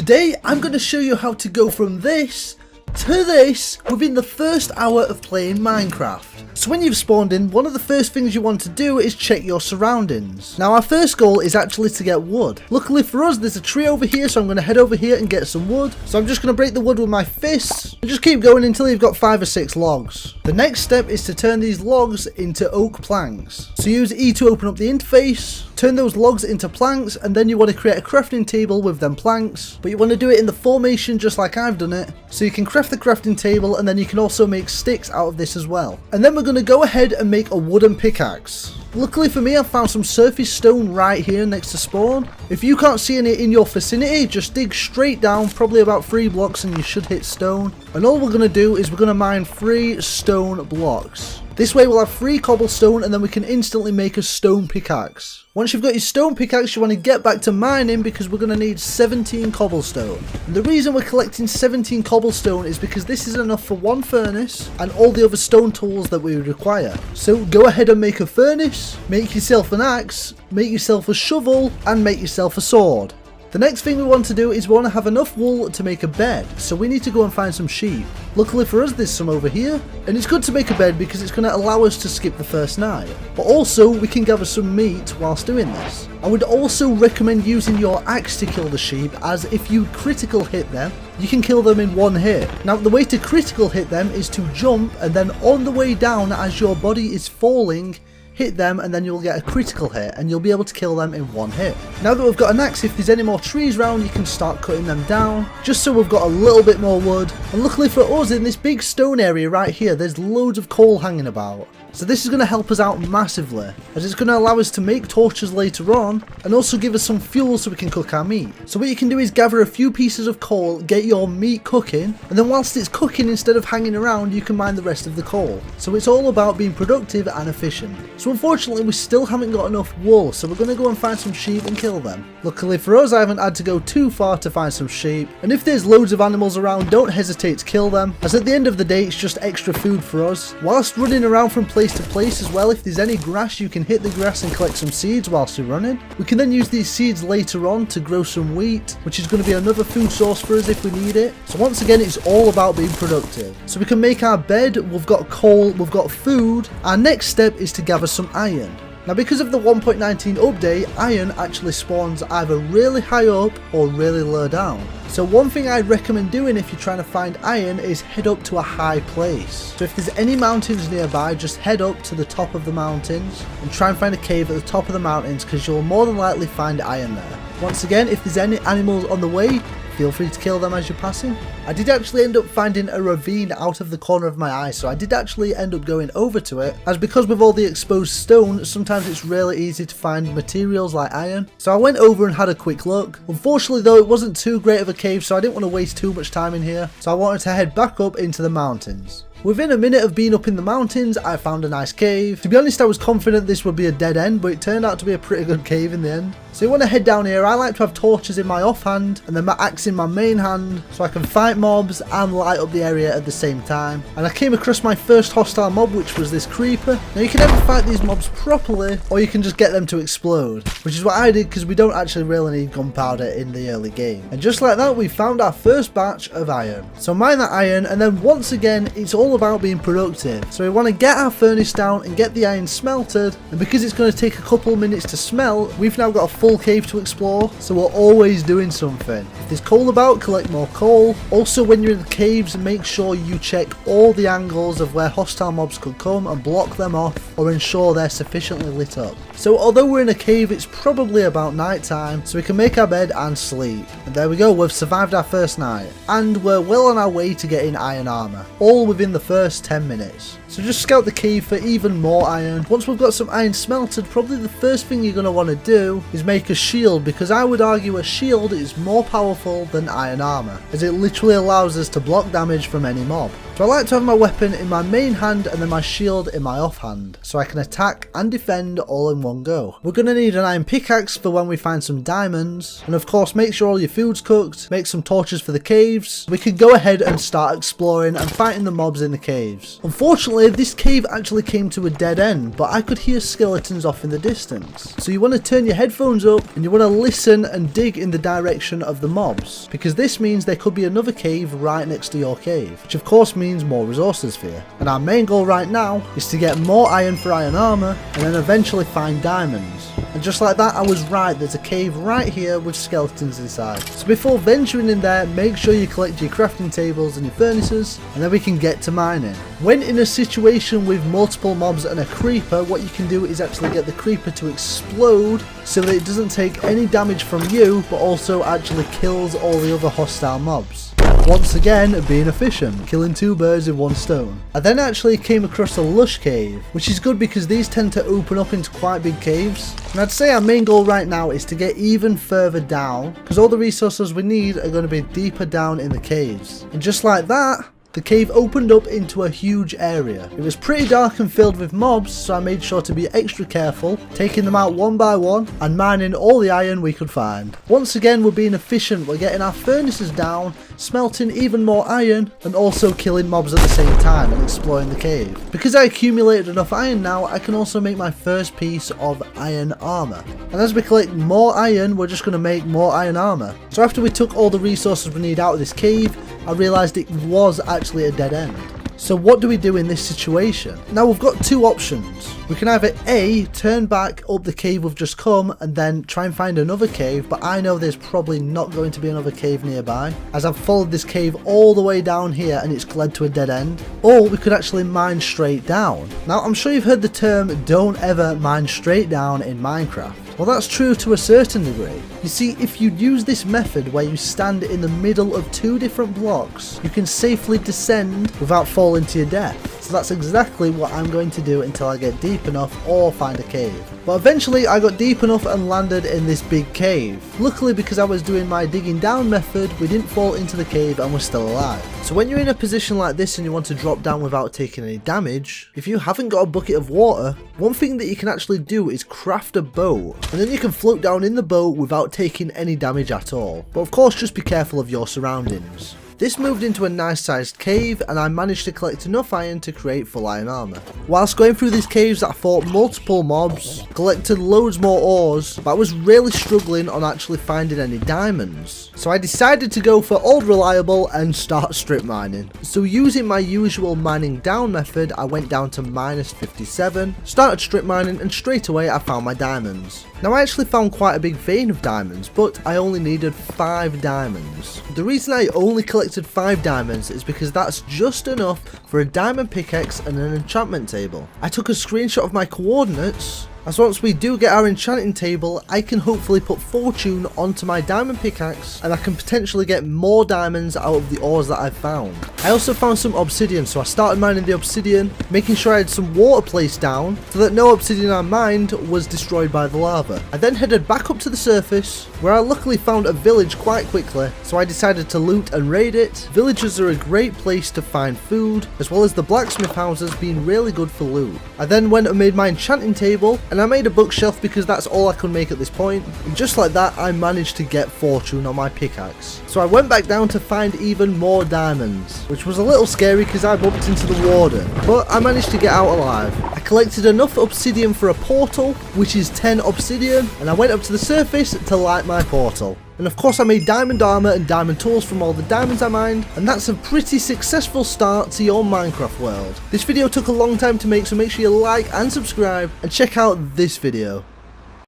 Today I'm going to show you how to go from this to this within the first hour of playing Minecraft. So when you've spawned in, one of the first things you want to do is check your surroundings. Now our first goal is actually to get wood. Luckily for us there's a tree over here, so I'm going to head over here and get some wood. So I'm just going to break the wood with my fists and just keep going until you've got 5 or 6 logs. The next step is to turn these logs into oak planks. So use E to open up the interface, turn those logs into planks, and then you want to create a crafting table with them planks, but you want to do it in the formation just like I've done it. So you can craft the crafting table, and then you can also make sticks out of this as well. And then we're going to go ahead and make a wooden pickaxe. Luckily for me, I've found some surface stone right here next to spawn. If you can't see any in your vicinity, just dig straight down, probably about 3 blocks, and you should hit stone. And all we're going to do is we're going to mine 3 stone blocks. This way we'll have 3 cobblestone, and then we can instantly make a stone pickaxe. Once you've got your stone pickaxe, you want to get back to mining because we're going to need 17 cobblestone. And the reason we're collecting 17 cobblestone is because this is enough for 1 furnace and all the other stone tools that we would require. So go ahead and make a furnace, make yourself an axe, make yourself a shovel, and make yourself a sword. The next thing we want to do is we want to have enough wool to make a bed, so we need to go and find some sheep. Luckily for us there's some over here, and it's good to make a bed because it's going to allow us to skip the first night. But also we can gather some meat whilst doing this. I would also recommend using your axe to kill the sheep, as if you critical hit them, you can kill them in 1 hit. Now the way to critical hit them is to jump, and then on the way down as your body is falling, hit them, and then you'll get a critical hit and you'll be able to kill them in 1 hit. Now that we've got an axe, if there's any more trees around, you can start cutting them down, just so we've got a little bit more wood. And luckily for us, in this big stone area right here, there's loads of coal hanging about. So this is going to help us out massively, as it's going to allow us to make torches later on, and also give us some fuel so we can cook our meat. So what you can do is gather a few pieces of coal, get your meat cooking, and then whilst it's cooking, instead of hanging around, you can mine the rest of the coal. So it's all about being productive and efficient. So unfortunately we still haven't got enough wool, so we're going to go and find some sheep and kill them. Luckily for us, I haven't had to go too far to find some sheep, and if there's loads of animals around, don't hesitate to kill them, as at the end of the day it's just extra food for us. Whilst running around from place to place as well, if there's any grass, you can hit the grass and collect some seeds whilst you're running. We can then use these seeds later on to grow some wheat, which is going to be another food source for us if we need it. So once again, it's all about being productive. So we can make our bed, we've got coal, we've got food. Our next step is to gather some iron. Now because of the 1.19 update, iron actually spawns either really high up or really low down. So one thing I'd recommend doing if you're trying to find iron is head up to a high place. So if there's any mountains nearby, just head up to the top of the mountains and try and find a cave at the top of the mountains, because you'll more than likely find iron there. Once again, if there's any animals on the way, feel free to kill them as you're passing. I did actually end up finding a ravine out of the corner of my eye, so I did actually end up going over to it, as because with all the exposed stone, sometimes it's really easy to find materials like iron. So I went over and had a quick look. Unfortunately though, it wasn't too great of a cave, so I didn't want to waste too much time in here, so I wanted to head back up into the mountains. Within a minute of being up in the mountains, I found a nice cave. To be honest, I was confident this would be a dead end, but it turned out to be a pretty good cave in the end. So you want to head down here. I like to have torches in my offhand and then my axe in my main hand, so I can fight mobs and light up the area at the same time. And I came across my first hostile mob, which was this creeper. Now you can either fight these mobs properly, or you can just get them to explode, which is what I did because we don't actually really need gunpowder in the early game. And just like that, we found our first batch of iron. So mine that iron, and then once again, it's all about being productive. So we want to get our furnace down and get the iron smelted, and because it's going to take a couple minutes to smelt, we've now got a full cave to explore, so we're always doing something. If there's coal about, collect more coal. Also when you're in the caves, make sure you check all the angles of where hostile mobs could come and block them off, or ensure they're sufficiently lit up. So although we're in a cave, it's probably about night time, so we can make our bed and sleep. And there we go, we've survived our first night, and we're well on our way to getting iron armor, all within the first 10 minutes. So just scout the cave for even more iron. Once we've got some iron smelted, probably the first thing you're going to want to do is make a shield, because I would argue a shield is more powerful than iron armor, as it literally allows us to block damage from any mob. So I like to have my weapon in my main hand and then my shield in my offhand, so I can attack and defend all in one go. We're going to need an iron pickaxe for when we find some diamonds, and of course make sure all your food's cooked, make some torches for the caves. We can go ahead and start exploring and fighting the mobs in exploring the caves. Unfortunately, this cave actually came to a dead end, but I could hear skeletons off in the distance. So you want to turn your headphones up and you want to listen and dig in the direction of the mobs, because this means there could be another cave right next to your cave, which of course means more resources for you. And our main goal right now is to get more iron for iron armor and then eventually find diamonds. And just like that, I was right, there's a cave right here with skeletons inside. So before venturing in there, make sure you collect your crafting tables and your furnaces, and then we can get to mining. When in a situation with multiple mobs and a creeper, what you can do is actually get the creeper to explode so that it doesn't take any damage from you, but also actually kills all the other hostile mobs. Once again, being efficient, killing 2 birds with 1 stone. I then actually came across a lush cave, which is good because these tend to open up into quite big caves. And I'd say our main goal right now is to get even further down, because all the resources we need are going to be deeper down in the caves. And just like that, the cave opened up into a huge area. It was pretty dark and filled with mobs, so I made sure to be extra careful, taking them out one by one and mining all the iron we could find. Once again, we're being efficient, we're getting our furnaces down, smelting even more iron, and also killing mobs at the same time and exploring the cave. Because I accumulated enough iron now, I can also make my first piece of iron armor. And as we collect more iron, we're just going to make more iron armor. So after we took all the resources we need out of this cave, I realised it was actually a dead end. So what do we do in this situation? Now we've got 2 options. We can either A, turn back up the cave we've just come and then try and find another cave, but I know there's probably not going to be another cave nearby, as I've followed this cave all the way down here and it's led to a dead end. Or we could actually mine straight down. Now I'm sure you've heard the term don't ever mine straight down in Minecraft. Well, that's true to a certain degree. You see, if you use this method where you stand in the middle of 2 different blocks, you can safely descend without falling to your death. So that's exactly what I'm going to do until I get deep enough or find a cave. But eventually I got deep enough and landed in this big cave. Luckily, because I was doing my digging down method, we didn't fall into the cave and we're still alive. So when you're in a position like this and you want to drop down without taking any damage, if you haven't got a bucket of water, one thing that you can actually do is craft a boat, and then you can float down in the boat without taking any damage at all. But of course, just be careful of your surroundings. This moved into a nice sized cave and I managed to collect enough iron to create full iron armor. Whilst going through these caves, I fought multiple mobs, collected loads more ores, but I was really struggling on actually finding any diamonds. So I decided to go for old reliable and start strip mining. So using my usual mining down method, I went down to -57, started strip mining, and straight away I found my diamonds. Now I actually found quite a big vein of diamonds, but I only needed 5 diamonds. The reason I only collected 5 diamonds is because that's just enough for a diamond pickaxe and an enchantment table. I took a screenshot of my coordinates, as once we do get our enchanting table, I can hopefully put fortune onto my diamond pickaxe and I can potentially get more diamonds out of the ores that I've found. I also found some obsidian, so I started mining the obsidian, making sure I had some water placed down so that no obsidian I mined was destroyed by the lava. I then headed back up to the surface, where I luckily found a village quite quickly, so I decided to loot and raid it. Villages are a great place to find food, as well as the blacksmith houses being really good for loot. I then went and made my enchanting table, and I made a bookshelf because that's all I could make at this point, and just like that I managed to get fortune on my pickaxe. So I went back down to find even more diamonds, which was a little scary because I bumped into the warden, but I managed to get out alive. I collected enough obsidian for a portal, which is 10 obsidian, and I went up to the surface to light my portal. And of course I made diamond armor and diamond tools from all the diamonds I mined, and that's a pretty successful start to your Minecraft world. This video took a long time to make, so make sure you like and subscribe and check out this video.